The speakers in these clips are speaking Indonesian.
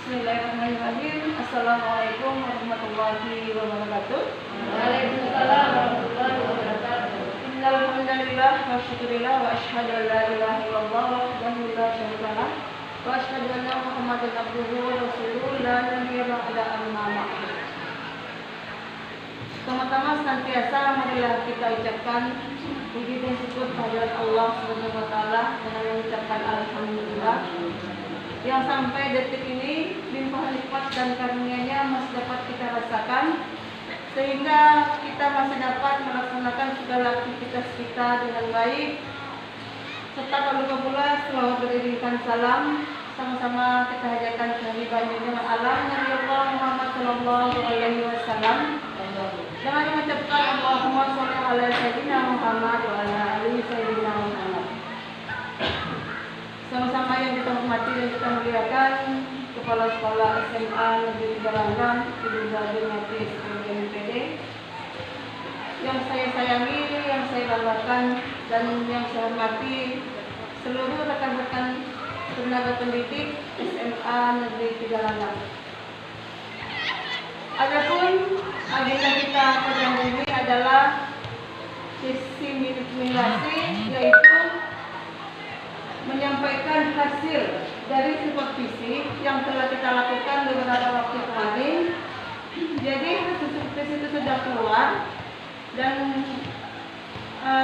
Bismillahirrahmanirrahim. Assalamualaikum warahmatullahi wabarakatuh. Waalaikumsalam warahmatullahi wabarakatuh. Innal hamdalillah wa syukurillah wa asyhadu an la ilaha illallah wahdahu la syarika lah wa asyhadu anna Muhammadan abduhu wa rasuluhu la nabiyya ba'da amma ba'd. Pertama-tama senantiasa marilah kita ucapkan puji dan syukur kehadirat Allah Subhanahu wa taala dengan mengucapkan alhamdulillah yang sampai detik ini limpahan nikmat dan karunia-Nya masih dapat kita rasakan, sehingga kita masih dapat melaksanakan segala aktivitas kita dengan baik. Serta tak lupa pula selawat beriringkan salam sama-sama kita hajarkan ke Baginda alam Nabi Allah Muhammad sallallahu alaihi wasallam dengan mengucapkan Allahumma sholli ala sayyidina Muhammad wa ala ali sayyidina Muhammad. Sama-sama yang kita hormati dan kita muliakan Kepala Sekolah SMA Negeri Galanggam, Ibu Zadimati SPDMPD, yang saya sayangi, yang saya banggakan, dan yang saya hormati seluruh rekan-rekan tenaga pendidik SMA Negeri Galanggam. Adapun agenda kita pada hari ini adalah sesi minimasi, yaitu menyampaikan hasil dari supervisi yang telah kita lakukan beberapa waktu kemarin. Jadi hasil supervisi itu sudah keluar dan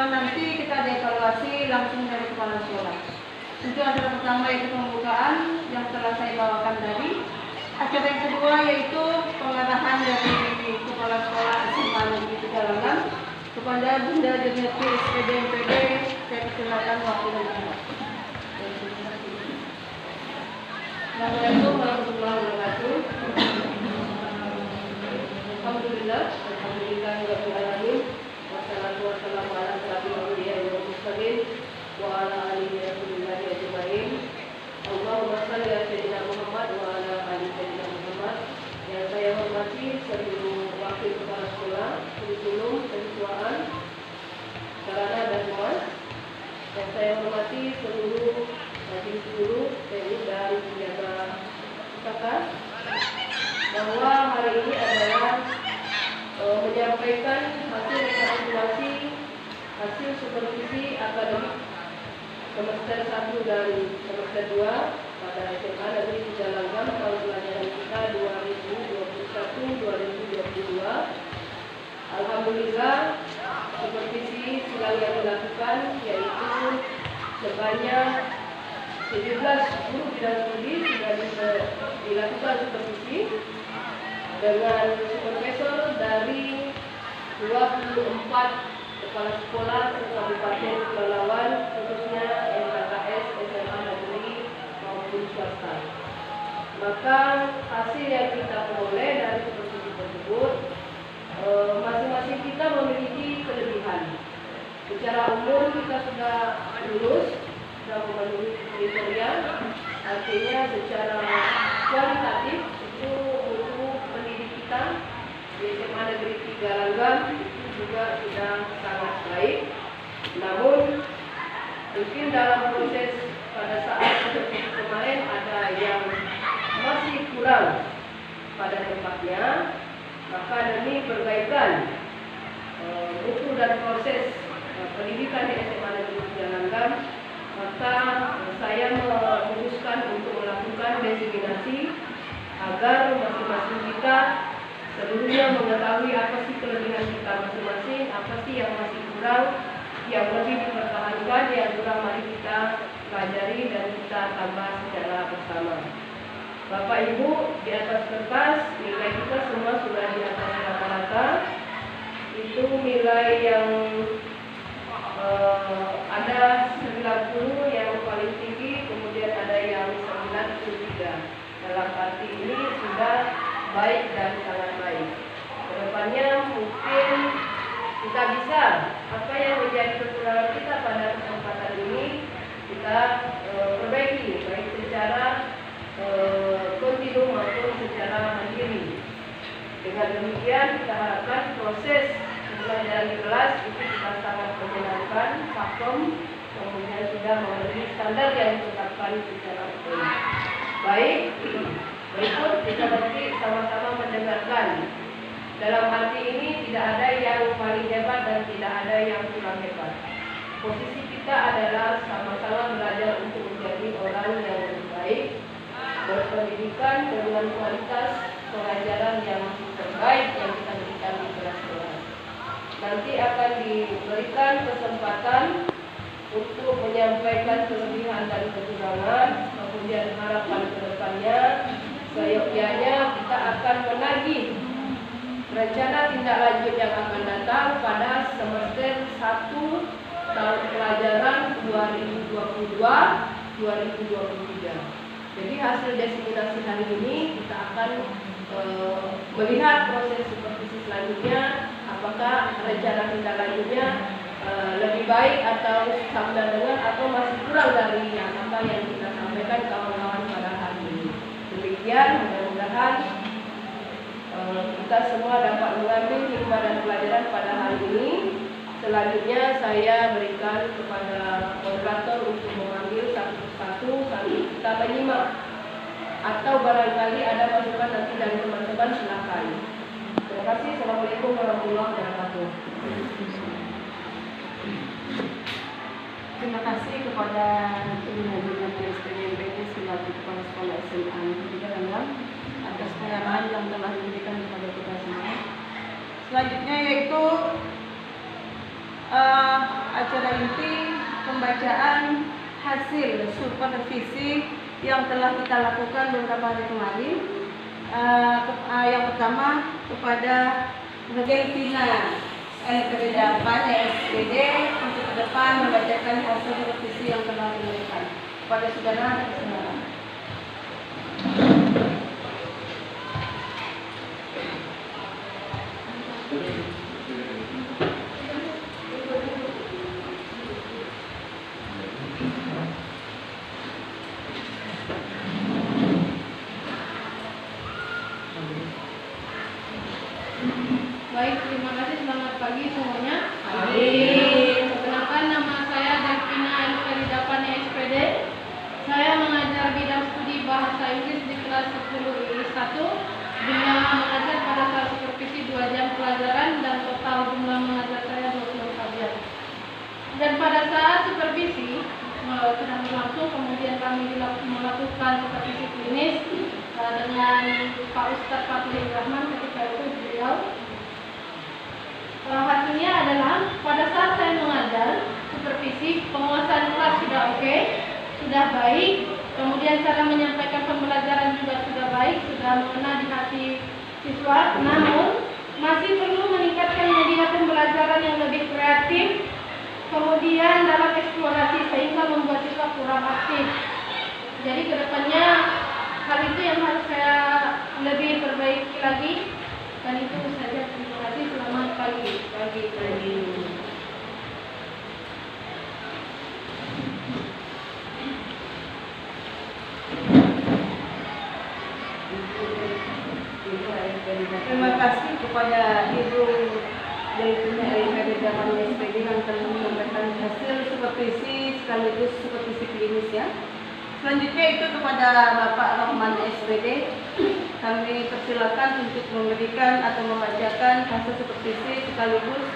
nanti kita dievaluasi langsung dari kepala sekolah. Itu adalah pertama, yaitu pembukaan yang telah saya bawakan tadi. Acara yang kedua yaitu pengarahan dari kepala sekolah SMA Negeri Galanggam kepada Bunda Juniati SPDMPD. Saya persilakan waktu dan tempat. Assalamualaikum warahmatullahi wabarakatuh. Alhamdulillah rabbil alamin. Wassalatu wassalamu ala asyrofil anbiya'i wal mursalin wa ala alihi rasulillahi ajmain. Allahumma shalli ala sayyidina Muhammad wa ala ali sayyidina Muhammad. Yang saya hormati seluruh wakil kepala sekolah, kurikulum, penyesuaian, sarana dan humas. Yang saya hormati seluruh majelis guru, TNI dan penjaga pusaka, bahwa hari ini adalah menyampaikan hasil rekapitulasi hasil supervisi akademik semester 1 dan semester 2 pada SMA Negeri Galanggam tahun pelajaran kita 2021-2022. Alhamdulillah, supervisi silang yang dilakukan yaitu sebanyak 17 guru bidang studi sudah dilakukan supervisi dengan supervisor dari 24 kepala sekolah Kabupaten Pelalawan, khususnya MKKS, SMA Negeri maupun swasta. Maka hasil yang kita peroleh dari supervisi tersebut, masing-masing kita memiliki kelebihan. Secara umum kita sudah lulus, sudah memenuhi kriteria, artinya secara kualitatif itu untuk pendidik kita di SMA Negeri Galanggam itu juga sudah sangat baik. Namun mungkin dalam proses pada saat seperti kemarin ada yang masih kurang pada tempatnya, maka demi perbaikan mutu dan proses pendidikan di SMA Negeri Galanggam, maka saya memutuskan untuk melakukan designasi agar masing-masing kita seluruhnya mengetahui apa sih kelebihan kita masing-masing, apa sih yang masih kurang, yang lebih dipertahankan, yang kurang mari kita pelajari dan kita tambah secara bersama. Bapak Ibu, di atas kertas nilai kita semua sudah di atas rata-rata. Itu nilai yang ada 90 yang paling tinggi, kemudian ada yang 93. Dalam arti ini sudah baik dan sangat baik. Kedepannya mungkin kita bisa, apa yang menjadi kekurangan kita pada kesempatan ini kita perbaiki, baik secara kontinu maupun secara mandiri. Dengan demikian kita harapkan proses pembelajaran di kelas itu kita sangat menyenangkan, pakem, kemudian sudah memenuhi standar yang ditetapkan secara umum. Baik, Berikut kita nanti sama-sama mendengarkan. Dalam arti ini tidak ada yang paling hebat dan tidak ada yang kurang hebat. Posisi kita adalah sama-sama belajar untuk menjadi orang yang lebih baik, berpendidikan dengan kualitas pengajaran yang terbaik yang kita berikan di kelas-kelas. Nanti akan diberikan kesempatan untuk menyampaikan kelebihan dan kekurangan, kemudian harapan ke depannya. Seyogyanya kita akan menagih rencana tindak lanjut yang akan datang pada semester 1 tahun pelajaran 2022-2023. Jadi hasil diseminasi hari ini kita akan melihat proses supervisi selanjutnya, apakah rencana tindak lanjutnya lebih baik atau sama dengan atau masih kurang dari apa yang kita sampaikan kawan-kawan pada hari ini. Demikian, mudah-mudahan kita semua dapat mengambil hikmah dan pelajaran pada hari ini. Selanjutnya saya berikan kepada moderator untuk memanggil satu persatu sambil kita menyimak. Atau barangkali ada masukan nanti dari teman-teman, silakan. Terima kasih. Assalamualaikum warahmatullahi wabarakatuh. Terima kasih kepada pimpinan SPDMPT selaku kepala sekolah SMA Negeri Galangang atas pengarahan yang telah diberikan kepada kita semua. Selanjutnya yaitu acara inti pembacaan hasil supervisi yang telah kita lakukan beberapa hari kemarin. Yang pertama kepada Regentina LPD 8 SPD untuk ke depan membacakan hasil supervisi yang telah diberikan kepada saudara dan saudara. Baik, terima kasih. Selamat pagi semuanya. Pagi. Perkenalkan, nama saya Delvina Elferidapan SPD. Saya mengajar bidang studi bahasa Inggris di kelas 10 I1 dengan mengajar pada saat supervisi 2 jam pelajaran dan total jumlah mengajar saya 24 jam. Dan pada saat supervisi sedang berlangsung, kemudian kami melakukan supervisi klinis dengan Pak Ustadz Fadli Rahman ketika itu beliau. Hasilnya adalah pada saat saya mengajar supervisi, penguasaan kelas sudah oke, sudah baik, kemudian cara menyampaikan pembelajaran juga sudah baik, sudah mengena di hati siswa. Namun masih perlu meningkatkan media pembelajaran yang lebih kreatif, kemudian dalam eksplorasi sehingga membuat siswa kurang aktif. Jadi kedepannya hal itu yang harus saya lebih perbaiki lagi. Dan itu saja, terima kasih. Selamat pagi. Terima kasih kepada Ibu Delvina Elferidapan SPD yang telah menyampaikan hasil supervisi sekaligus supervisi klinis ya. Selanjutnya itu kepada Bapak Rahman SPD, kami persilakan untuk memberikan atau membacakan hasil supervisi sekaligus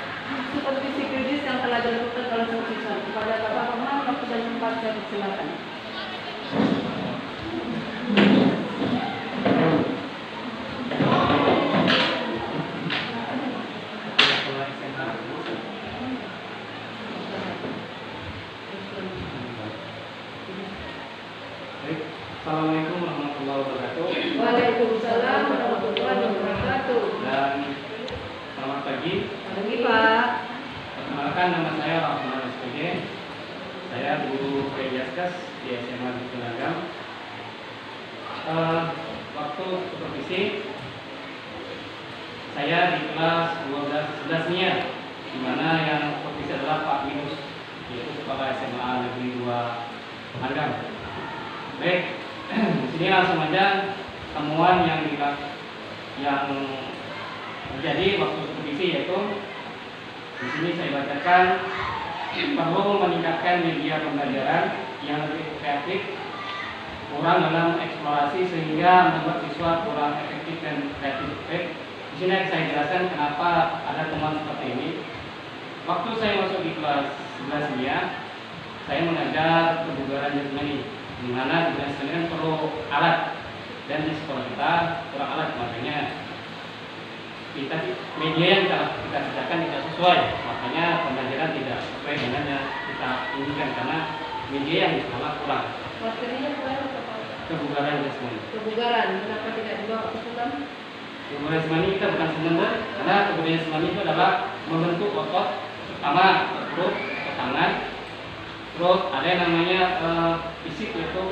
supervisi klinis yang telah dilakukan oleh siswa. Kepada Bapak Rahman, waktu dan tempat saya persilakan. Assalamualaikum warahmatullahi wabarakatuh. Waalaikumsalam warahmatullahi wabarakatuh. Dan selamat pagi. Pagi Pak. Perkenalkan, nama saya Rahman SPD. Saya guru Prediaskas di SMA di Galangang. Waktu supervisi saya di kelas 11 nia, di mana yang supervisi adalah Pak Minus, yaitu kepala SMA Negeri 2 Handang. Baik, di sini langsung aja temuan yang terjadi waktu supervisi, yaitu di sini saya bacakan perlu meningkatkan media pembelajaran yang lebih kreatif, kurang dalam eksplorasi sehingga membuat siswa kurang efektif dan kreatif. Baik, di sini saya jelaskan kenapa ada temuan seperti ini. Waktu saya masuk di kelas 11 ini, saya mengajar kebugaran jasmani, di mana kebugaran jasmani kan perlu alat, dan di sekolah kita kurang alat, makanya media yang kita sediakan tidak sesuai, makanya pembelajaran tidak sesuai dengan yang kita inginkan karena media yang di sekolah kurang. Materinya kurang apa? Kebugaran jasmani. Kebugaran, kenapa tidak dibawa ke Sulam? Kebugaran jasmani kita bukan sebentar, karena kebugaran jasmani itu adalah membentuk otot, pertama perut, ke tangan, terus ada yang namanya fisik, yaitu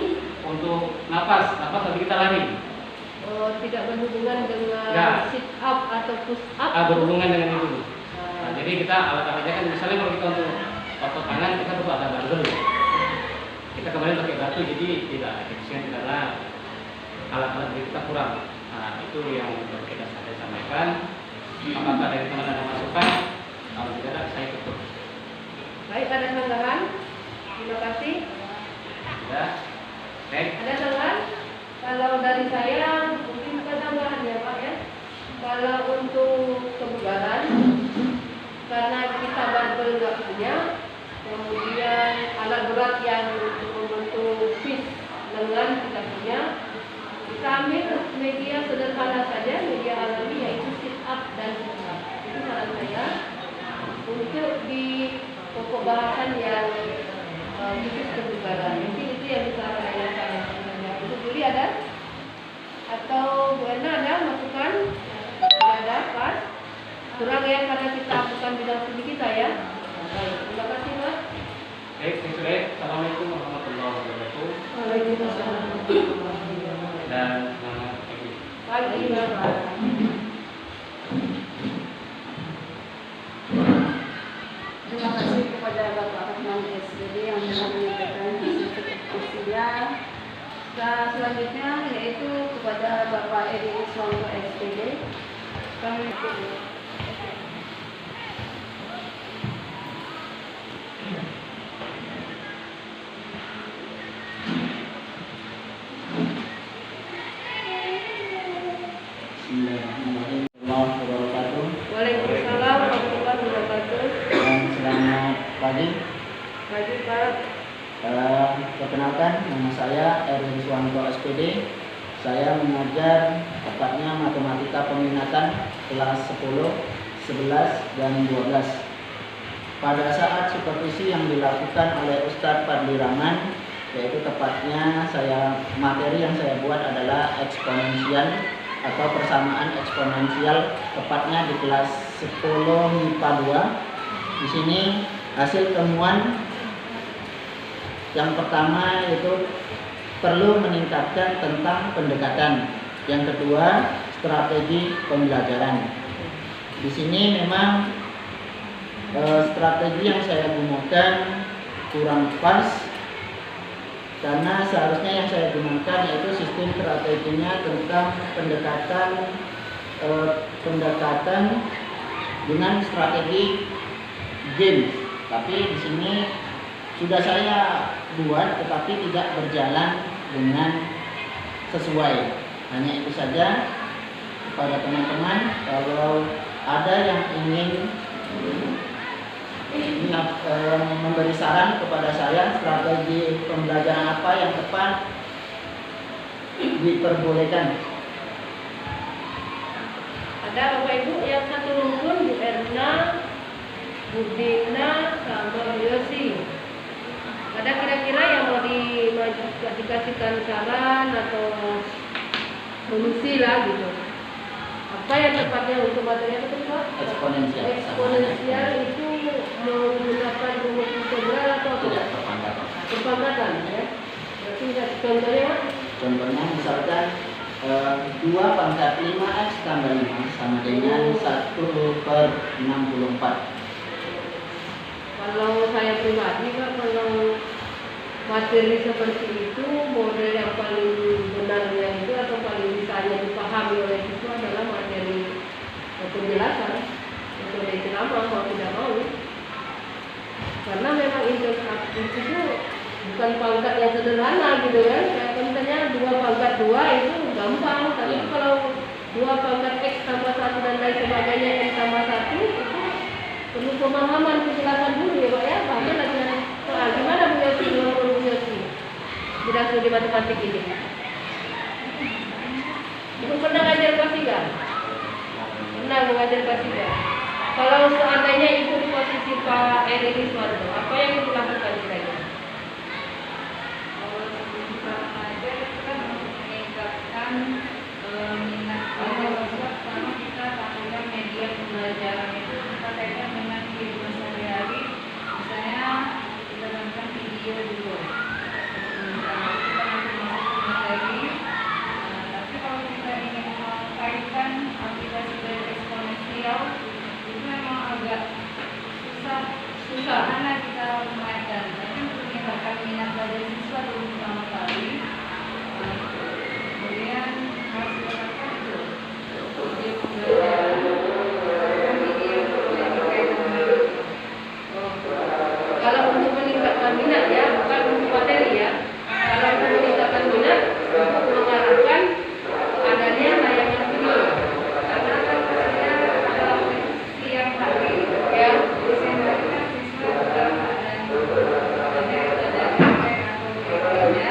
untuk napas tapi kita lari. Oh, tidak berhubungan dengan Ya. sit up atau push up? Berhubungan dengan itu. Nah, jadi kita alat-alatnya kan misalnya kalau kita untuk otot tangan kita perlu ada barbel. Kita kemarin pakai batu jadi tidak efisien karena alat-alat kita kurang. Nah, itu yang kita sampaikan. Apakah dari teman ada masukan? Kalau tidak saya tutup. Baik, ada tanggapan? Terima kasih. Ya. Baik. Ada tambahan? Kalau dari saya mungkin bukan tambahan ya Pak ya. Kalau untuk kebugaran, karena kita barbel nggak punya, kemudian alat berat yang untuk membentuk fish lengan kita punya, kita ambil media sederhana saja, media alami yaitu sit up dan push up. Itu saran saya untuk di pokok bahasan yang khusus kebugaran. Mungkin itu yang bisa saya sarankan. Untuk Juli ada? Atau Bu Erna ada masukan? Tidak ada, pas? Kurang ya karena kita bukan bidang studi kita ya. Baik, terima kasih Mas. Baik, Assalamualaikum warahmatullahi wabarakatuh. Waalaikumsalam. Dan selamat pagi. Pagi Bapak. Terima kasih kepada Bapak Rahman SPD yang telah menyampaikan hasil dan selanjutnya yaitu kepada Bapak Edi Iswanto SPD. Kami Bismillahirrahmanirrahim. Wabarakatuh. Waalaikumsalam warahmatullahi wabarakatuh. Dan selamat pagi. Pagi Pak. Perkenalkan, nama saya Erwin Suwanto SPD. Saya mengajar tepatnya matematika peminatan kelas 10, 11, dan 12. Pada saat supervisi yang dilakukan oleh Ustadz Fadli Rahman, yaitu tepatnya materi yang saya buat adalah eksponensial atau persamaan eksponensial, tepatnya di kelas 10 MIPA 2. Di sini hasil temuan yang pertama yaitu perlu meningkatkan tentang pendekatan. Yang kedua, strategi pembelajaran. Di sini memang strategi yang saya gunakan kurang pas, karena seharusnya yang saya gunakan yaitu sistem strateginya tentang pendekatan dengan strategi game. Tapi di sini sudah saya buat tetapi tidak berjalan dengan sesuai. Hanya itu saja kepada teman-teman, kalau ada yang ingin memberi saran kepada saya strategi pembelajaran apa yang tepat, diperbolehkan. Ada Bapak Ibu yang satu rumpun, Bu Erna, Bu Dina, sama Bu Yosi. Ada kira-kira yang mau dikasihkan saran atau solusi lah gitu. Apa yang tepatnya untuk materi apa tadi Pak? Eksponensial. Eksponensial itu menggunakan rumus integral atau apa? Tidak perpandatan. Perpandatan ya. Berarti contohnya Pak? Contohnya misalkan 2 pangkat 5x tambah 5 sama dengan 1/64. Kalau saya pribadi Pak, kalau materi seperti itu, model yang paling benarnya itu atau paling bisanya dipahami oleh siswa adalah materi penjelasan metode ceramah mau tidak mau. Karena memang interaktif itu bukan pangkat yang sederhana gitu kan. Yang pentingnya 2 pangkat X tambah 1 dan lain sebagainya N tambah 1 itu perlu pemahaman penjelasan dulu ya Pak ya. Bahkan lagi soal gimana Bu Yosi menurut Bu Yosi bidang studi matematik ini. Ibu pernah ngajar kelas 3? Pernah mengajar kelas 3. Kalau seandainya Ibu di posisi Pak Eri Riswanto, apa yang Ibu lakukan kira-kira? Kalau kita mengajar itu kan untuk meningkatkan minat siswa, karena kita tahunya media pembelajaran itu kita kaitkan dengan kehidupan sehari-hari. Misalnya kita nonton video dulu, kita nanti masuk ke materi. Tapi kalau kita ingin mengkaitkan aplikasi dari eksponensial itu memang agak susah karena kita mengajar. Tapi untuk meningkatkan minat belajar siswa dulu pertama kali, kemudian harus dilakukan itu video pembelajaran, video yang berkaitan dengan Kalau untuk meningkatkan minat ya, bukan untuk materi ya. Kalau untuk meningkatkan minat, untuk mengarahkan adanya layanan video. karena kan saya dalam siang hari Ya, siang hari kan siswa juga ada belajar sampai atau sebagainya.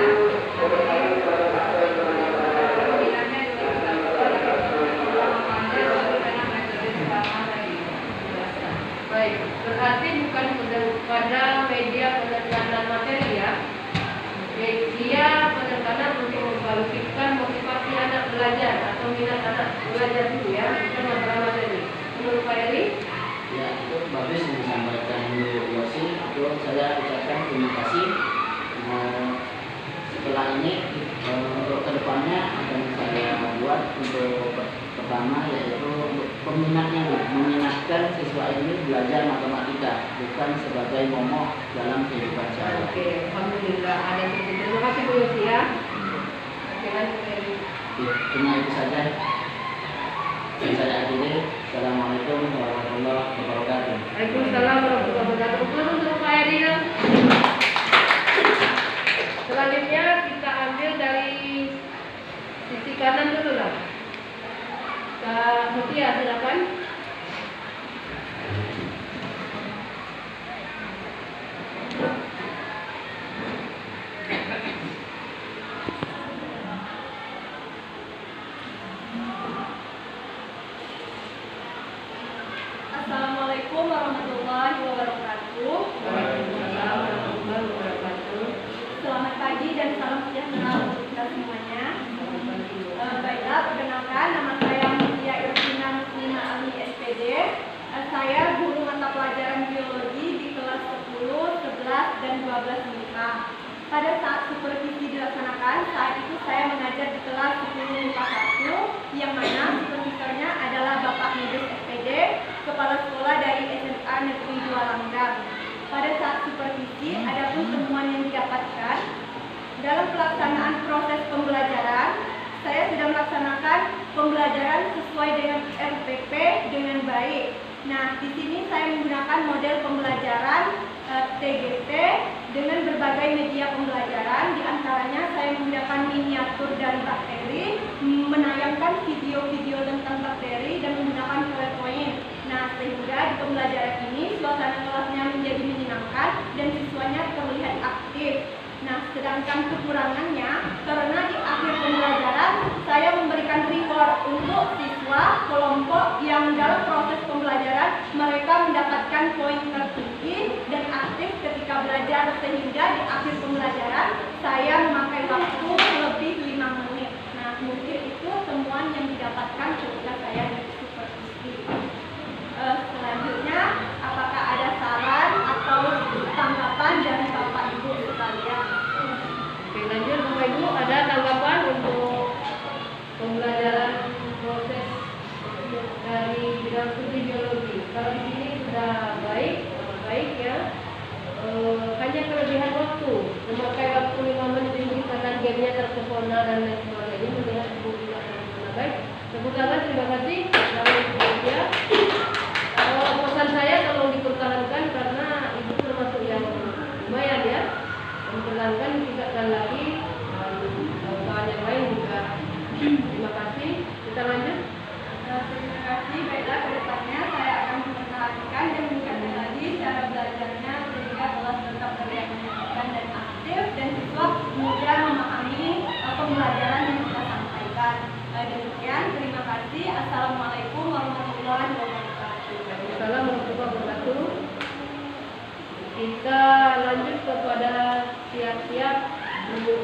Jadi minatnya juga kita pemahamannya baru dengan metode pertama tadi penjelasan. baik. Berarti bukan pada media penekanan materi ya. Media penekanan untuk membangkitkan motivasi anak belajar atau minat anak belajar dulu ya, bukan masalah materi. Menurut Pak Eri? Ya, itu bagus yang disampaikan Bu Yosi. Itu saya ucapkan terima kasih. Setelah ini untuk kedepannya akan saya buat untuk pertama yaitu untuk peminatnya, meminatkan siswa ini belajar matematika bukan sebagai momok dalam kehidupan sehari-hari. Oke, alhamdulillah ada titik. Terima kasih Bu Yosi ya. Oke, lanjut Pak Eri. Cuma itu saja yang saya akhiri. Assalamualaikum warahmatullahi wabarakatuh. Waalaikumsalam warahmatullahi wabarakatuh. Terus untuk Pak Eri ya. Selanjutnya kita ambil dari sisi kanan dulu lah. Kak Mutia silakan. Assalamualaikum warahmatullahi wabarakatuh. Waalaikumsalam warahmatullahi wabarakatuh. Selamat pagi dan salam sejahtera untuk kita semuanya. Baiklah, perkenalkan nama saya Mutia Irvina Muslimah Almi SPD. Saya guru mata pelajaran biologi di kelas 10, 11, dan 12 MIPA. Pada saat supervisi dilaksanakan, saat itu saya mengajar di kelas 10 MIPA 1, yang mana supervisornya adalah Bapak Medis SPD, Kepala Sekolah dari SMA Negeri 2 Langgang. Pada saat supervisi, ada pun temuan yang didapatkan dalam pelaksanaan proses pembelajaran. Saya sudah melaksanakan pembelajaran sesuai dengan RPP dengan baik. Nah, di sini saya menggunakan model pembelajaran TGP dengan berbagai media pembelajaran. Di antaranya saya menggunakan miniatur dari bakteri, menayangkan video-video tentang bakteri, dan menggunakan PowerPoint. Nah, sehingga di pembelajaran ini suasana kelasnya menjadi menyenangkan dan siswanya terlihat aktif. Nah, sedangkan kekurangannya, karena di akhir pembelajaran saya memberikan reward untuk siswa kelompok yang dalam proses pembelajaran mereka mendapatkan poin tertinggi dan aktif ketika belajar, sehingga di akhir pembelajaran saya memakai waktu lebih 5 menit. Nah, mungkin itu temuan yang didapatkan ketika saya di supervisi. Selanjutnya, apakah ada saran atau tanggapan dari Bapak Ibu sekalian? Oke, lanjut Bapak Ibu, ada tanggapan untuk pembelajaran proses dari bidang studi biologi. Kalau di sini sudah baik ya. Hanya kelebihan waktu, memakai waktu 5 menit ini karena gamenya terpesona dan lain sebagainya. Melihat Ibu tidak terpesona baik. Tepuk tangan, terima kasih. Selamat bekerja. Pesan saya tolong dipertahankan karena Ibu termasuk yang lumayan ya. Mempertahankan, tingkatkan lagi. Kawan yang lain juga terima kasih. Kita lanjut. Terima kasih. Baiklah, ke depannya saya akan memperhatikan dan meningkatkan lagi cara belajarnya sehingga kelas tetap terlihat menyenangkan dan aktif dan siswa mudah memahami pembelajaran yang kita sampaikan. Demikian, terima kasih. Assalamualaikum warahmatullahi wabarakatuh. Waalaikumsalam warahmatullahi wabarakatuh. Kita lanjut kepada siap-siap untuk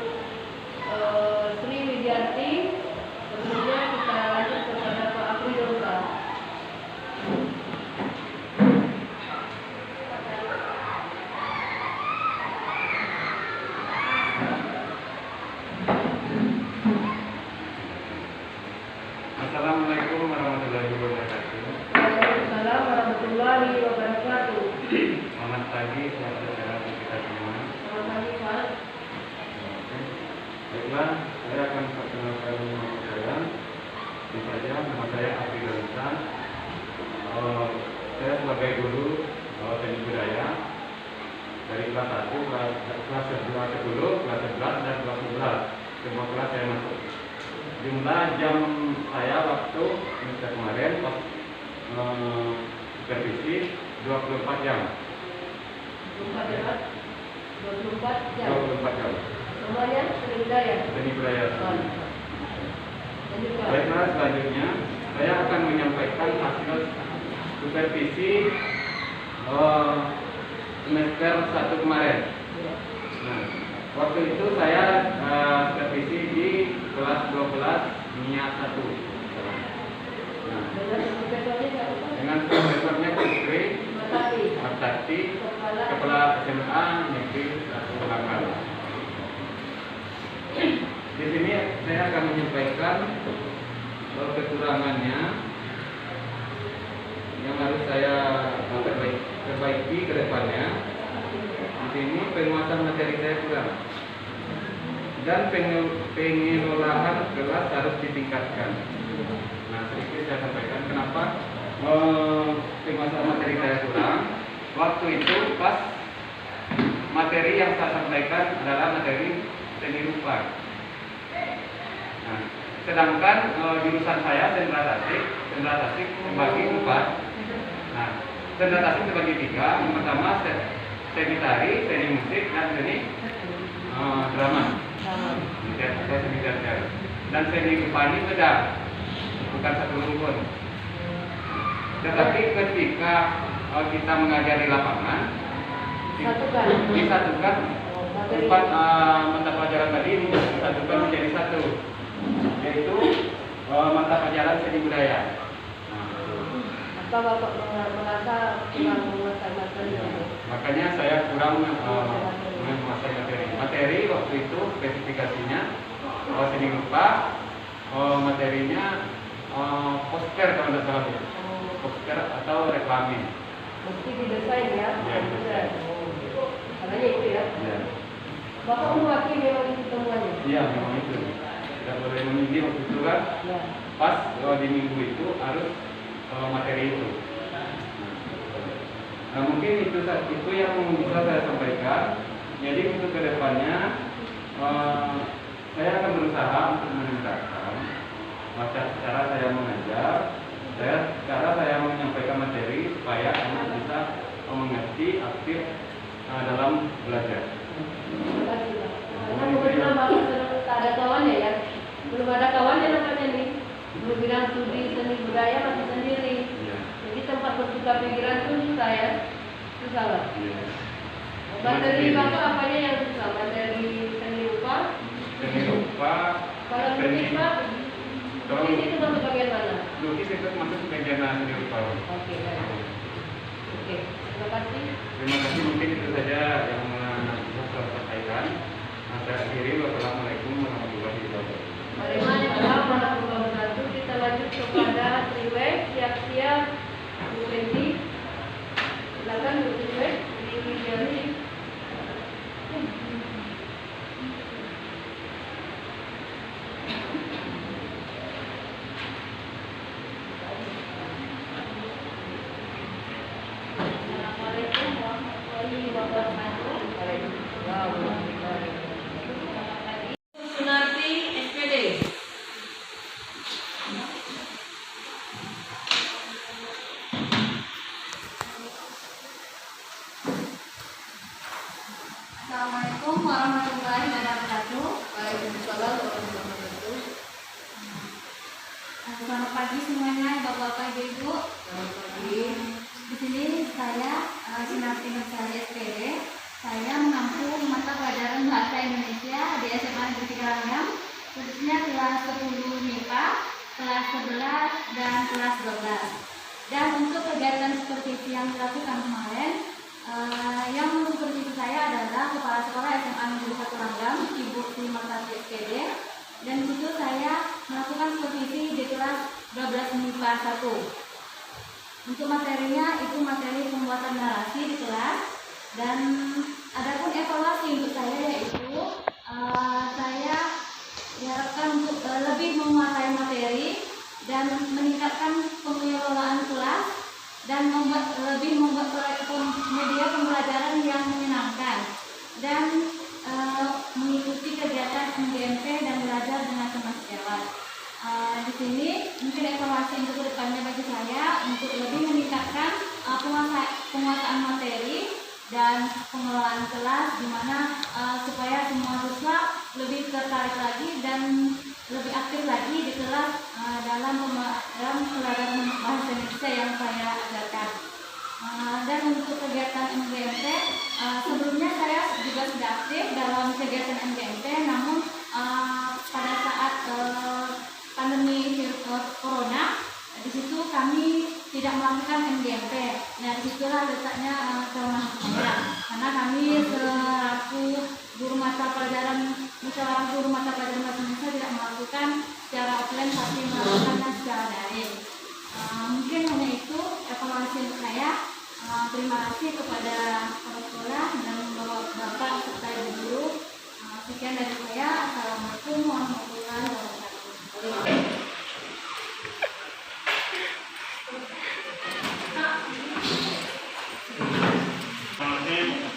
Sri Widiarti. Kemudian kita lanjut kepada Pak Afridolka. Assalamualaikum warahmatullahi wabarakatuh. Waalaikumsalam warahmatullahi wabarakatuh. Selamat pagi saudara-saudara kita semua. Selamat pagi Pak. Baiklah, saya akan perkenalkan nama saya. Ini saja nama saya Afridolka. Saya sebagai guru teknik budaya dari kelas 1, kelas 10, kelas 11 dan kelas 11. Semua kelas saya masuk. Jumlah jam saya waktu semester kemarin pas supervisi 24 jam. 24 jam. 24 jam. Semuanya seni budaya. Seni budaya. Lanjut Pak. Baiklah, selanjutnya saya akan menyampaikan hasil supervisi semester 1 kemarin. Nah, waktu itu saya supervisi di kelas 12 NIA 1. Nah, dengan profesornya Putri Martati, Kepala SMA Negeri 1 Bangkal. Di sini saya akan menyampaikan kekurangannya yang harus saya perbaiki ke depannya. Di sini penguasaan materi saya kurang dan pengelolaan kelas harus ditingkatkan. Nah, sedikit saya sampaikan kenapa penguasaan materi saya kurang. Waktu itu pas materi yang saya sampaikan adalah materi seni rupa. Nah, sedangkan jurusan saya sendra tasik terbagi 4. Nah, sendra tasik terbagi 3. Yang pertama seni tari, seni musik, dan seni drama. Saya seni teater. Dan seni rupa ini beda, bukan satu rumpun. Tetapi ketika kita mengajar di lapangan, disatukan 4 mata pelajaran tadi ini disatukan menjadi satu, yaitu mata pelajaran seni budaya. Apa Bapak merasa kurang menguasai materi? Makanya saya kurang menguasai materi. Materi waktu itu spesifikasinya seni rupa, materinya poster kalau tidak salah, poster atau reklamin. Mesti didesain ya? Ya, didesain. Caranya itu ya? Ya. Bapak mewakili memang itu temuannya? Iya, memang itu. Tidak boleh memilih waktu itu kan. Ya. Pas di minggu itu harus materi itu. Nah, mungkin itu yang bisa saya sampaikan. Jadi untuk kedepannya saya akan berusaha untuk meningkatkan cara saya mengajar, cara saya menyampaikan materi supaya anak bisa mengerti, aktif dalam belajar. Terima kasih Pak. Karena kebetulan Bapak sedang tak ada kawannya ya? Belum ada kawannya nampaknya nih. Belum bilang studi seni budaya masih sendiri. Iya. Jadi tempat bertukar pikiran itu susah ya? Susah Pak. Iya. Materi Bapak apanya yang susah? Materi seni rupa? Seni rupa. Kalau lukis Pak? Lukis itu masuk bagian mana? Lukis itu masuk bagian seni rupa. Oke, baik. Oke, terima kasih. Terima kasih, mungkin itu saja yang bisa saya sampaikan. Saya akhiri. Wassalamualaikum warahmatullahi wabarakatuh. Waalaikumsalam warahmatullahi wabarakatuh. Kita lanjut kepada Triwek, siap-siap Bu Fendi. Silakan Bu Triwek, di Assalamualaikum warahmatullahi wabarakatuh. Waalaikumsalam warahmatullahi wabarakatuh. Sunarti SPD. Selamat pagi semuanya, Bapak-bapak, Ibu-ibu. Di sini saya Sinarti Nursari SPD. Saya mengampu mata pelajaran Bahasa Indonesia di SMA Negeri Ranggam, khususnya kelas 10 MIPA, kelas 11 dan kelas 12. Dan untuk kegiatan supervisi yang dilakukan kemarin, yang supervisi saya adalah Kepala Sekolah SMA Negeri 1 Ranggam, Ibu Sinarti SPD. Dan di situ saya melakukan supervisi di kelas 12 MIPA 1. Untuk materinya itu materi pembuatan narasi di kelas, dan adapun evaluasi untuk saya yaitu saya diharapkan untuk lebih menguasai materi dan meningkatkan pengelolaan kelas dan lebih membuat media pembelajaran yang menyenangkan dan mengikuti kegiatan MGMP dan belajar dengan cendekiawan. Di sini mungkin evaluasi untuk kedepannya bagi saya untuk lebih meningkatkan penguasaan materi dan pengelolaan kelas, di mana supaya semua siswa lebih tertarik lagi dan lebih aktif lagi di kelas dalam pelajaran bahasa Indonesia yang saya ajarkan. Dan untuk kegiatan MGMP, sebelumnya saya juga sudah aktif dalam kegiatan MGMP, namun pada saat pandemi virus corona, di situ kami tidak melakukan MGMP. Nah, disitulah letaknya kelemahan saya, karena kami selaku guru mata pelajaran musyawarah guru mata pelajaran bahasa Indonesia tidak melakukan secara offline, tapi melakukannya secara daring. Mungkin hanya itu evaluasi untuk saya. Terima kasih kepada kepala sekolah dan bapak serta ibu guru. Sekian dari saya. Assalamualaikum warahmatullahi wabarakatuh.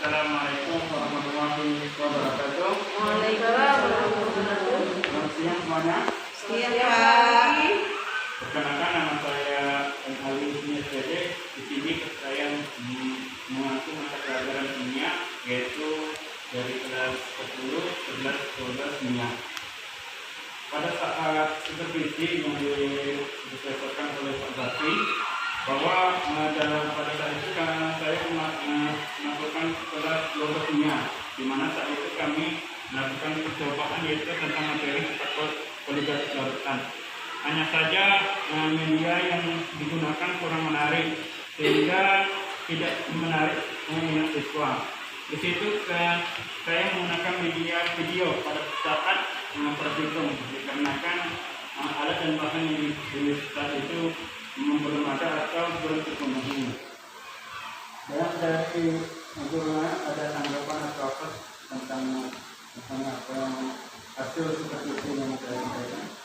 Assalamualaikum warahmatullahi wabarakatuh. Waalaikumsalam warahmatullahi wabarakatuh. Selamat siang semuanya. Siang pagi. Perkenalkan, nama saya Ali SPD. Di sini saya mengaku mata pelajaran kimia, yaitu dari kelas 10, 11, 12 kimia. Pada saat supervisi yang diselesaikan oleh Pak Bakri, bahwa pada saat itu saya melakukan kelas 12 kimia, di mana saat itu kami melakukan percobaan yaitu tentang materi poligrafi larutan. Hanya saja media yang digunakan kurang menarik, sehingga tidak menarik minat siswa. Di situ saya menggunakan media video pada saat perhitung, dikarenakan alat dan bahan yang di saat itu belum ada atau belum terpenuhi. Dan dari guru ada tanggapan atau apa tentang apa yang hasil seperti itu yang saya sampaikan?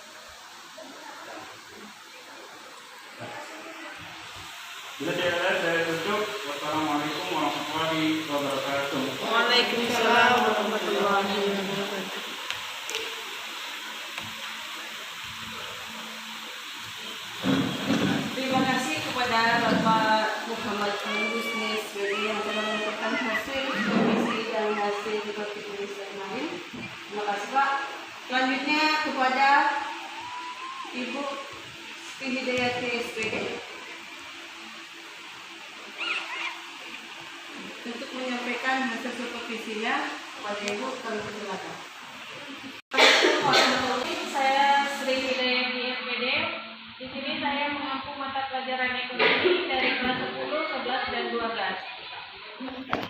Bila tidak ada, saya tutup. Wassalamualaikum warahmatullahi wabarakatuh. Waalaikumsalam warahmatullahi wabarakatuh. Terima kasih kepada Bapak Muhammad Al-Husni SPD yang telah menyampaikan hasil supervisi dan hasil supervisi kemarin. Terima kasih Pak. Selanjutnya kepada Ibu Siti Hidayati SPD untuk menyampaikan hasil supervisinya. Kepada Ibu, kami persilakan. Saya Sri Hidayati SPD. Di sini saya mengampu mata pelajaran ekonomi dari kelas 10, 11 dan 12.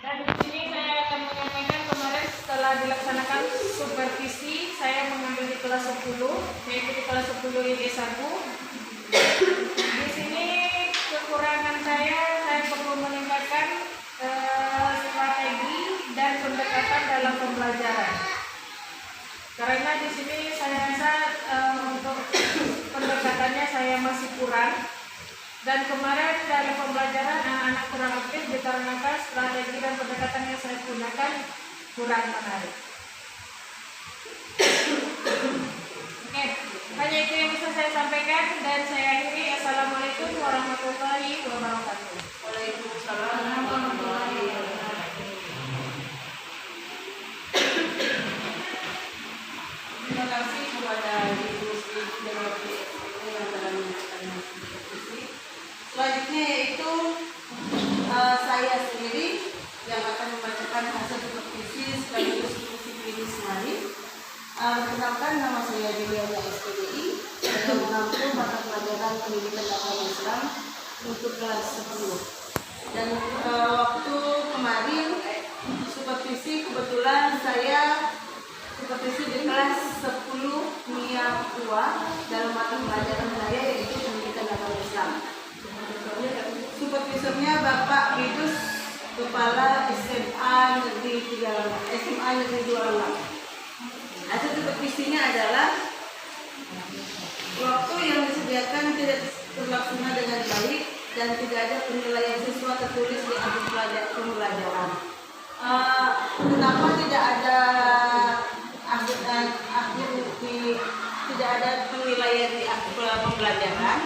Dan di sini saya akan menyampaikan kemarin setelah dilaksanakan supervisi, saya mengambil di kelas 10, yaitu di kelas 10 IE 1. Di sini kekurangan saya perlu meningkatkan strategi dan pendekatan dalam pembelajaran. Karena di sini saya rasa untuk pendekatannya saya masih kurang, dan kemarin dalam pembelajaran anak-anak kurang aktif dikarenakan strategi dan pendekatan yang saya gunakan kurang menarik. Oke, hanya itu yang bisa saya sampaikan dan saya akhiri. Assalamualaikum warahmatullahi wabarakatuh. Waalaikumsalam warahmatullahi wabarakatuh. Terima kasih kepada Ibu Sri Hidayati SPD yang telah Perkenalkan, nama saya Juliana SPDI. Saya mengampu mata pelajaran pendidikan agama Islam untuk kelas 10. Dan waktu kemarin supervisi, kebetulan saya supervisi di kelas 10 MIA UA dalam mata pelajaran saya yaitu pendidikan agama Islam. Supervisornya Bapak Bidus, Kepala SMA Negeri 26. Hasil supervisinya adalah waktu yang disediakan tidak terlaksana dengan baik dan tidak ada penilaian siswa tertulis di akhir pembelajaran. Kenapa tidak ada tidak ada penilaian di akhir pembelajaran?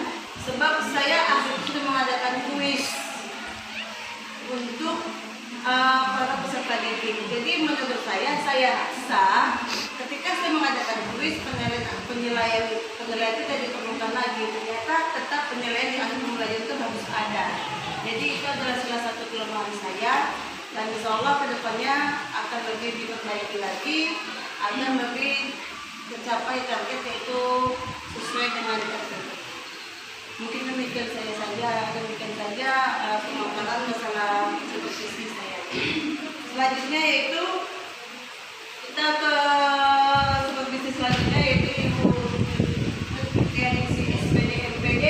Sebab saya sudah mengadakan kuis untuk para peserta didik. Jadi menurut saya sah ketika saya mengadakan kuis, penilaian tidak diperlukan lagi. Ternyata tetap penilaian di akhir pembelajaran itu harus ada. Jadi itu adalah salah satu kelemahan saya, dan insya Allah kedepannya akan lebih diperbaiki lagi agar lebih tercapai target yaitu sesuai dengan target. Mungkin demikian saja pemaparan masalah supervisi saya. Selanjutnya yaitu kita ke supervisi selanjutnya yaitu Ibu Direksi SPD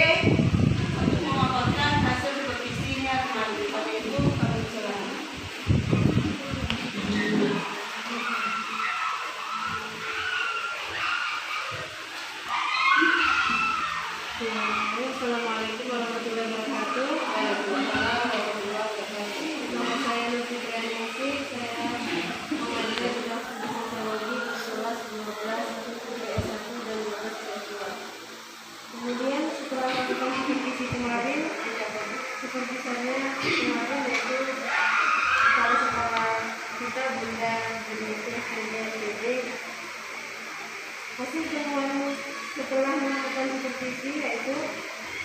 untuk melaporkan hasil supervisinya kemarin. Pada itu kami silakan. Assalamualaikum warahmatullahi wabarakatuh. Waalaikumsalam warahmatullahi wabarakatuh. Nama saya Lucy Trianingsi. Saya mengajar di kelas Sosiologi kelas 12 PS1 dan 12 PS2. Kemudian setelah melakukan supervisi kemarin, supervisornya kemarin yaitu kepala sekolah kita Bunda Juliana SPD. Hasil temuan setelah melakukan supervisi yaitu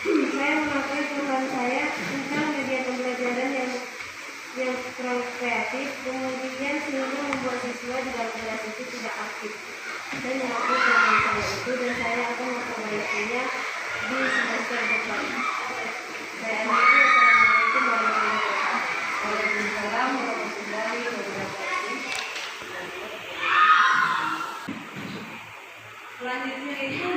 saya mengakui keluhan saya tentang media pembelajaran yang terlalu kreatif, kemudian sehingga membuat siswa di dalam kelas itu tidak aktif. Saya mengakui keluhan saya itu dan saya akan memperbaikinya di semester depan. Saya akhiri. Assalamualaikum warahmatullahi wabarakatuh. Waalaikumsalam warahmatullahi wabarakatuh. Selanjutnya itu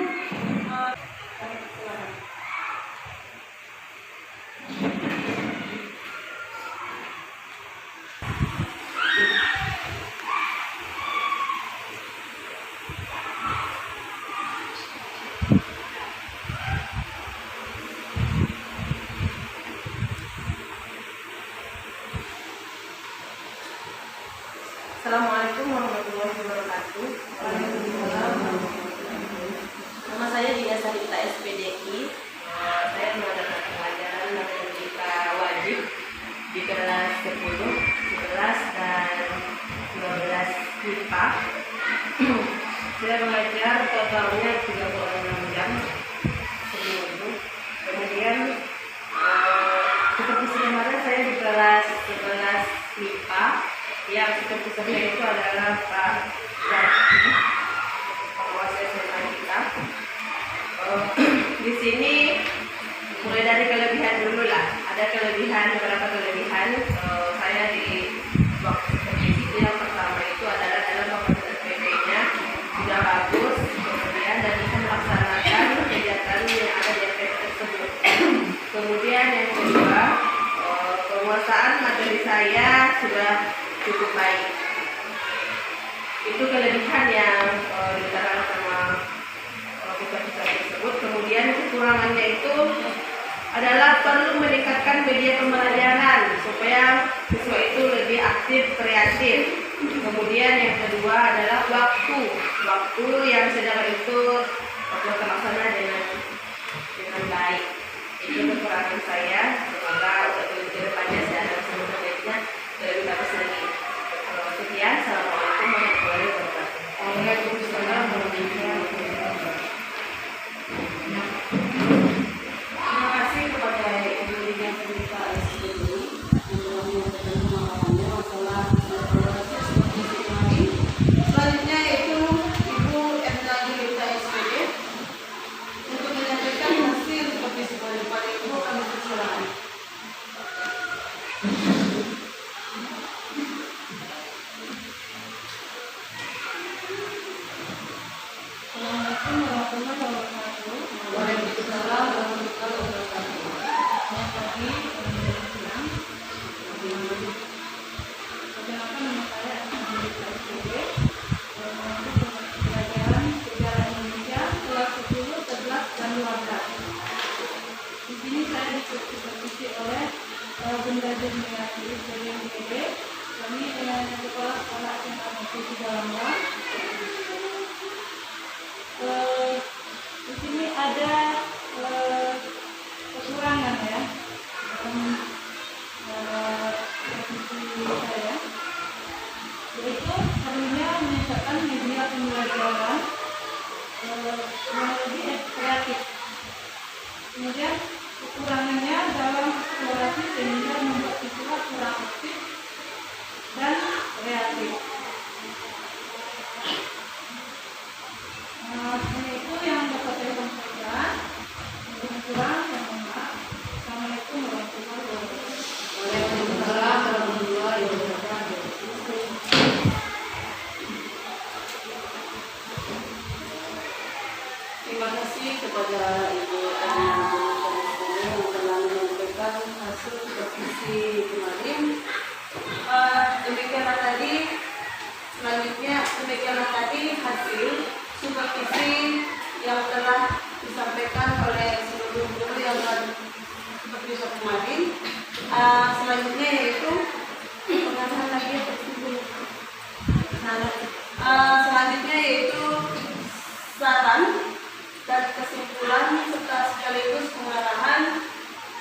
Assalamualaikum warahmatullahi wabarakatuh. Nama saya Dia Sarita SPDI. Saya mengadakan pelajaran matematika wajib di kelas 10, 11 dan 12 MIPA. Saya mengajar totalnya 36 jam seminggu. Kemudian seperti kemarin saya di kelas 11 MIPA. Yang seperti saya itu adalah Pak Zaki, pengawas SMA kita. Di sini mulai dari kelebihan dulu lah. Ada beberapa kelebihan saya di waktu supervisi. Yang pertama itu adalah dalam pembuatan PP-nya sudah bagus, kemudian dan bisa melaksanakan kegiatan yang ada di PP tersebut. Kemudian yang kedua, penguasaan materi saya sudah cukup baik. Itu kelebihan yang dikatakan sama kita tersebut. Kemudian kekurangannya itu adalah perlu meningkatkan media pembelajaran supaya siswa itu lebih aktif, kreatif. Kemudian yang kedua adalah waktu yang sedang itu terlaksana dengan baik. Itu kekurangan saya. Semoga untuk kedepannya saya akan semoga baiknya lebih bagus lagi. Sekian, assalamualaikum warahmatullahi wabarakatuh. Waalaikumsalam warahmatullahi wabarakatuh. Terima kasih kepada Ibu Lidia Sarita SPDI yang telah menyampaikan pemaparannya masalah selanjutnya yaitu Ibu Di sini saya disupervisi oleh Bunda Jemiati SPD. Kami kepala sekolah SMA Negeri Cijalangga. Di sini ada kekurangan ya dalam posisi saya, yaitu perlunya menyiapkan media pembelajaran yang lebih kreatif. Kemudian kekurangannya dalam eksplorasi sehingga membuat siswa kurang aktif dan kreatif. Itu yang dapat saya sampaikan. Yang kurang, saya mohon maaf. Assalamualaikum warahmatullahi wabarakatuh. Waalaikumsalam warahmatullahi wabarakatuh. Terima kasih kepada Ibu yang telah menyampaikan hasil supervisi kemarin. Demikianlah tadi, selanjutnya demikianlah tadi hasil supervisi yang telah disampaikan oleh seluruh guru yang telah supervisi kemarin. Selanjutnya yaitu pengamatan lagi selanjutnya yaitu saran dan kesimpulan serta sekaligus pengarahan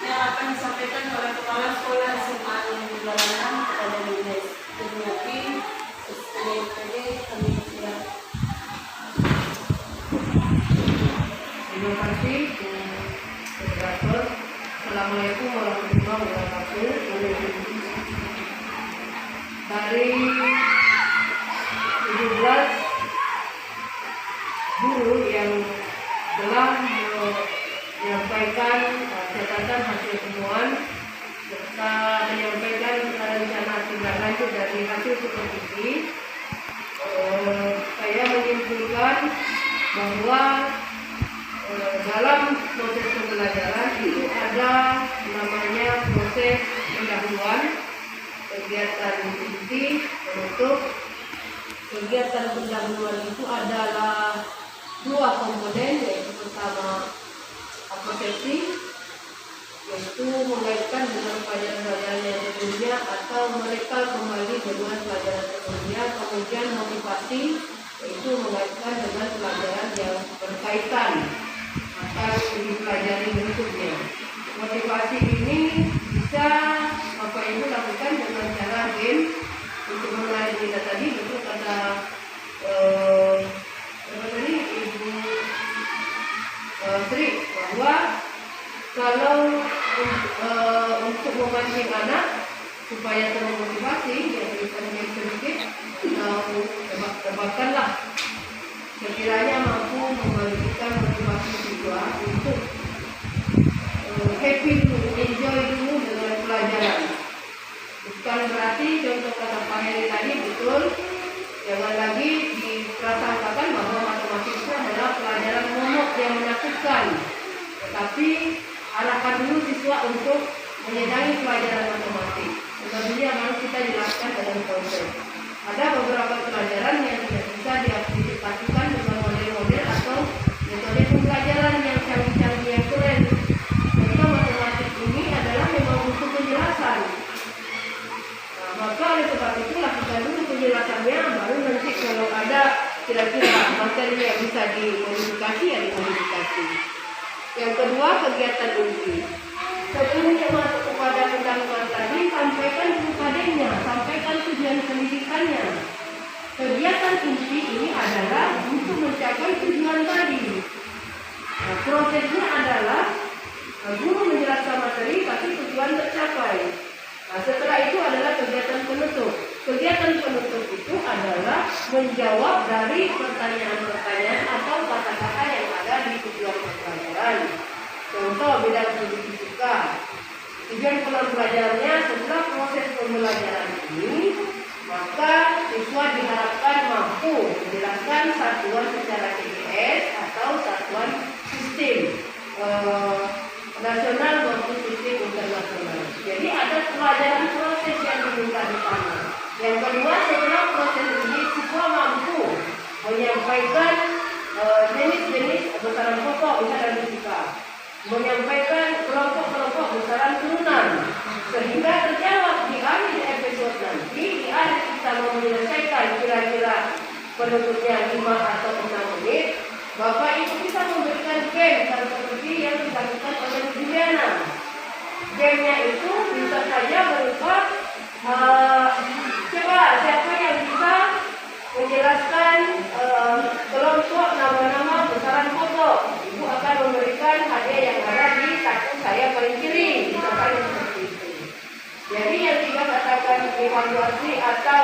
yang akan disampaikan oleh Kepala Sekolah SMA Negeri Cijalangga kepada Bunda Jemiati SPD. Kami silakan. Terima kasih Bu Moderator. Assalamualaikum warahmatullahi wabarakatuh. Dari 17 guru yang telah menyampaikan catatan hasil temuan serta menyampaikan rencana tindak lanjut dari hasil supervisi, saya menyimpulkan bahwa dalam proses pembelajaran itu ada namanya proses pendahuluan, kegiatan inti, penutup. Kegiatan pendahuluan itu adalah dua komponen, yaitu pertama persepsi, yaitu mengaitkan dengan pelajaran-pelajaran yang sebelumnya atau merekal kembali dengan pelajaran sebelumnya. Kemudian motivasi, yaitu mengaitkan dengan pelajaran yang berkaitan akan dipelajari berikutnya. Motivasi ini bisa Bapak Ibu lakukan dengan cara game. Untuk menarik minat tadi, betul kata Ibu Sri, bahwa kalau untuk memancing anak supaya termotivasi, ya berikan game sedikit atau tebak-tebakanlah sekiranya mampu memberikan motivasi siswa untuk happy dulu, enjoy dulu dengan pelajaran. Bukan berarti contoh kata Pak Heri tadi betul, jangan lagi diprasangkakan bahwa matematik itu adalah pelajaran momok yang menakutkan. Tetapi arahkan dulu siswa untuk menyenangi pelajaran matematik. Sebelumnya harus kita jelaskan dengan konsep. Ada beberapa pelajaran yang tidak bisa diaplikasikan dengan model-model atau metode pembelajaran yang canggih-canggih yang keren. Contoh matematik ini adalah memang butuh penjelasan. Maka oleh sebab itu lakukan dulu penjelasannya, baru nanti kalau ada kira-kira materi yang bisa dimodifikasi, ya dimodifikasi. Yang kedua, kegiatan inti. Sebelumnya masuk kepada pendahuluan tadi, sampaikan tujuannya, sampaikan tujuan pendidikannya. Kegiatan inti ini adalah untuk mencapai tujuan tadi. Nah, prosesnya adalah guru menjelaskan materi, tapi tujuan tercapai. Nah, setelah itu adalah kegiatan penutup. Kegiatan penutup itu adalah menjawab dari pertanyaan-pertanyaan atau kata-kata yang ada di tujuan pembelajaran. Contoh bidang studi fisika. Tujuan pembelajarannya setelah proses pembelajaran ini, maka siswa diharapkan mampu menjelaskan satuan secara TPS atau satuan sistem nasional maupun sistem internasional. Jadi ada pelajaran proses yang diminta di sana. Yang kedua, setelah proses ini siswa mampu menyampaikan jenis-jenis besaran pokok misalnya fisika. menyampaikan kelompok-kelompok besaran turunan, sehingga terjawab di akhir episode nanti, di akhir kita mau menyelesaikan kira-kira penutupnya 5 atau 6 menit, Bapak Ibu bisa memberikan game seperti yang dilakukan oleh Juliana. Gamenya itu bisa saja berupa coba siapa yang bisa menjelaskan kelompok nama-nama besaran foto. Ibu akan memberikan hadiah yang ada di kartu saya paling kiri, misalkan seperti itu. Jadi yang tidak katakan evaluasi atau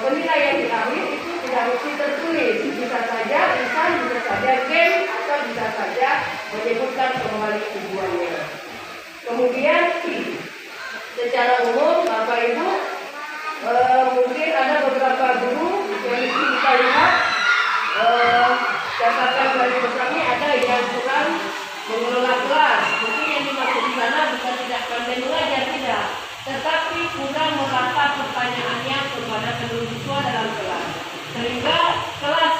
penilaian di akhir itu tidak mesti tertulis, bisa saja lisan, bisa saja game, atau bisa saja menyebutkan kembali tujuannya. Kemudian secara umum Bapak Ibu mungkin ada beberapa guru yang kita lihat catatan dari besarnya ada yang kurang mengelola kelas. Mungkin yang dimaksud di sana bukan tidak pandai mengajar, tidak, tetapi kurang merata pertanyaannya kepada seluruh siswa dalam kelas, sehingga kelas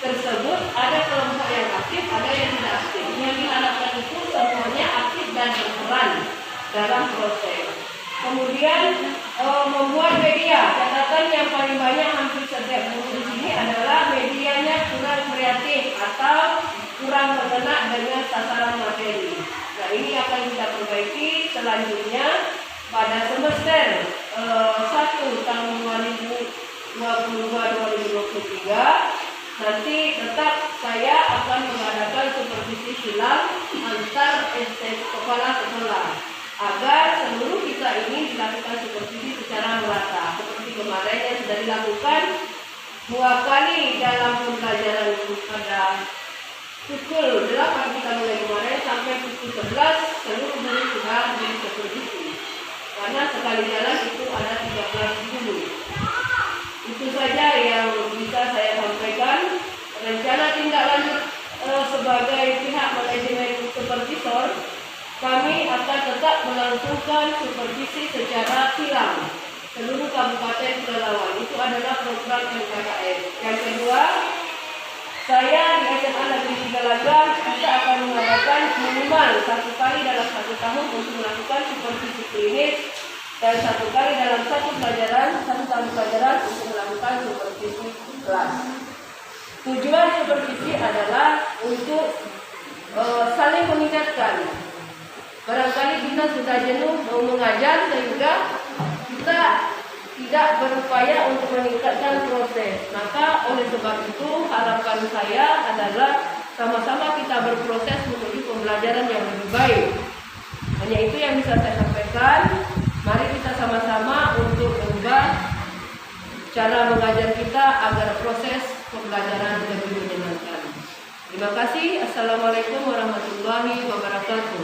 tersebut ada kelompok yang aktif, ada yang tidak aktif. Yang diharapkan itu semuanya aktif dan berperan dalam proses. Kemudian membuat media, catatan yang paling banyak hampir setiap guru di sini adalah medianya kurang kreatif atau kurang mengena dengan sasaran materi. Nah, ini akan kita perbaiki selanjutnya pada semester 1 tahun 2022-2023. Nanti tetap saya akan mengadakan supervisi silang antar kepala sekolah agar seluruh kita ini dilakukan supervisi secara merata, seperti kemarin yang sudah dilakukan 2 kali dalam pembelajaran pada pukul 8 kita mulai kemarin sampai pukul 11 seluruh guru sudah disupervisi, karena sekali jalan itu ada 13 guru. Itu saja yang bisa saya sampaikan. Rencana tindak lanjut sebagai pihak manajemen supervisor, kami akan tetap melangsungkan supervisi secara silang seluruh kabupaten Pelalawan. Itu adalah program LKKM. Yang kedua, saya di SMA Negeri 3 Lagam kita akan mengadakan minimal 1 kali dalam 1 tahun untuk melakukan supervisi klinis dan 1 kali dalam 1 tahun pelajaran untuk melakukan supervisi kelas. Tujuan supervisi adalah untuk saling mengingatkan. Barangkali kita sudah jenuh mau mengajar sehingga kita tidak berupaya untuk meningkatkan proses. Maka oleh sebab itu harapan saya adalah sama-sama kita berproses menuju pembelajaran yang lebih baik. Hanya itu yang bisa saya sampaikan. Mari kita sama-sama untuk mengubah cara mengajar kita agar proses pembelajaran lebih menyenangkan. Terima kasih. Assalamualaikum warahmatullahi wabarakatuh.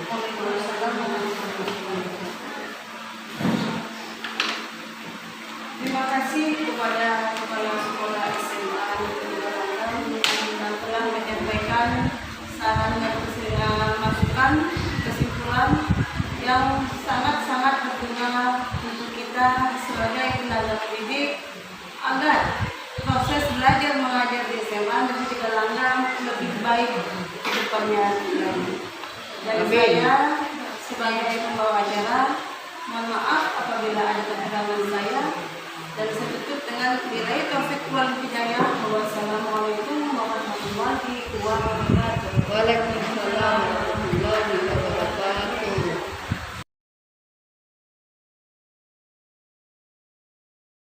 Terima kasih kepada Kepala Sekolah SMA yang telah menyampaikan saran dan masukan kesimpulan yang sangat-sangat berguna untuk kita sebagai tenaga pendidik agar proses belajar mengajar di SMA Negeri 3 Lagam lebih baik ke depannya lagi. Dari saya sebagai pembawa acara, mohon maaf apabila ada kekurangan saya, dan saya tutup dengan billahi taufiq wal hidayah. Wassalamualaikum warahmatullahi wabarakatuh. Waalaikumsalam.